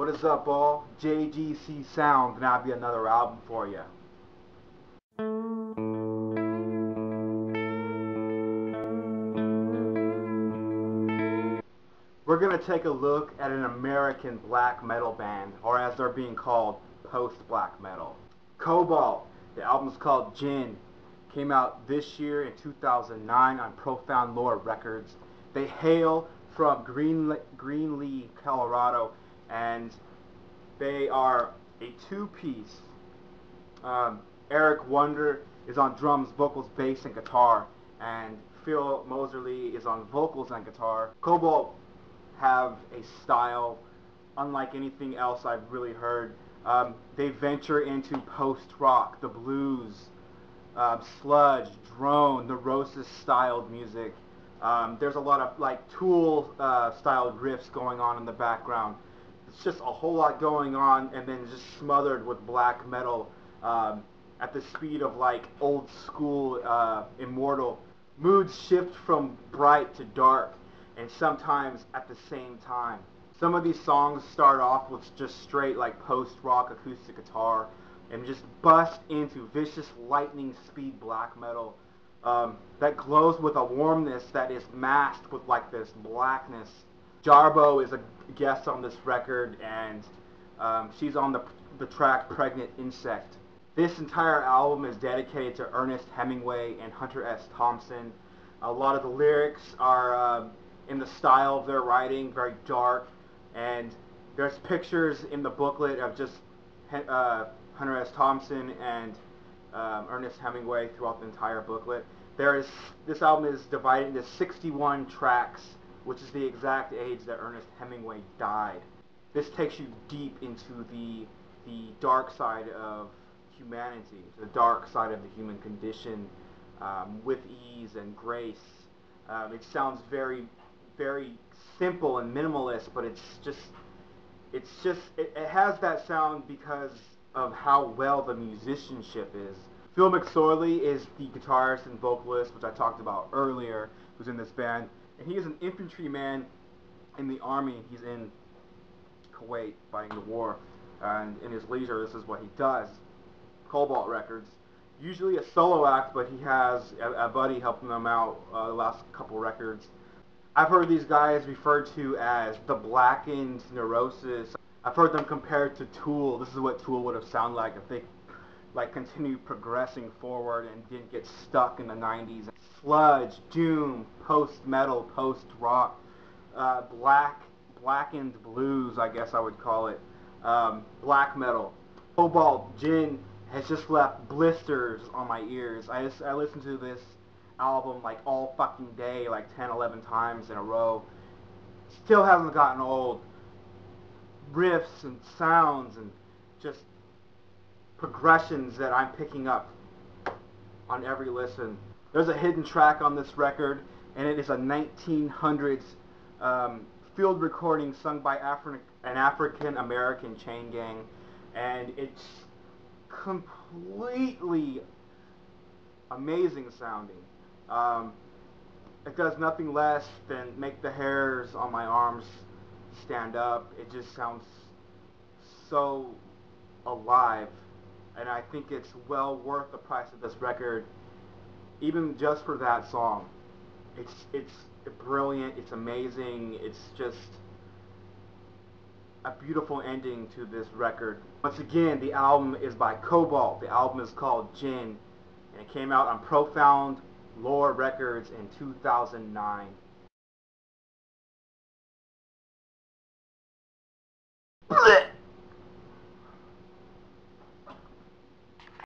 What is up, all? JGCSOUND, and I'll be another album for you. We're going to take a look at an American black metal band, or as they're being called, post-black metal. Cobalt, the album's called Gin, came out this year in 2009 on Profound Lore Records. They hail from Greeley, Colorado, and they are a two-piece. Eric Wonder is on drums, vocals, bass, and guitar, and Phil Moserly is on vocals and guitar. Cobalt have a style unlike anything else I've really heard. They venture into post-rock, the blues, sludge, drone, neurosis styled music. There's a lot of like Tool styled riffs going on in the background. It's just a whole lot going on, and then just smothered with black metal at the speed of like old school Immortal. Moods shift from bright to dark, and sometimes at the same time. Some of these songs start off with just straight like post-rock acoustic guitar and just bust into vicious lightning speed black metal that glows with a warmness that is masked with like this blackness. Jarbo is a guest on this record, and she's on the track Pregnant Insect. This entire album is dedicated to Ernest Hemmingway and Hunter S. Thomson. A lot of the lyrics are in the style of their writing, very dark, and there's pictures in the booklet of just Hunter S. Thomson and Ernest Hemmingway throughout the entire booklet. This album is divided into 61 tracks, which is the exact age that Ernest Hemmingway died. This takes you deep into the dark side of humanity, the dark side of the human condition, with ease and grace. It sounds very, very simple and minimalist, but it has that sound because of how well the musicianship is. Phil McSorley is the guitarist and vocalist, which I talked about earlier, who's in this band, and he is an infantryman in the army. He's in Kuwait fighting the war, and in his leisure, this is what he does. Cobalt Records, usually a solo act, but he has a buddy helping him out the last couple records. I've heard these guys referred to as the blackened neurosis. I've heard them compared to Tool. This is what Tool would have sounded like if they like continued progressing forward and didn't get stuck in the 90s. Sludge, doom, post-metal, post-rock, blackened blues, I guess I would call it, black metal. Cobalt, Gin has just left blisters on my ears. I listened to this album like all fucking day, like 10, 11 times in a row. Still hasn't gotten old. Riffs and sounds and just progressions that I'm picking up on every listen. There's a hidden track on this record, and it is a 1900s field recording sung by an African-American chain gang, and it's completely amazing sounding. It does nothing less than make the hairs on my arms stand up. It just sounds so alive, and I think it's well worth the price of this record, even just for that song. It's brilliant, it's amazing, it's just a beautiful ending to this record. Once again, the album is by Cobalt. The album is called Gin, and it came out on Profound Lore Records in 2009. Blech!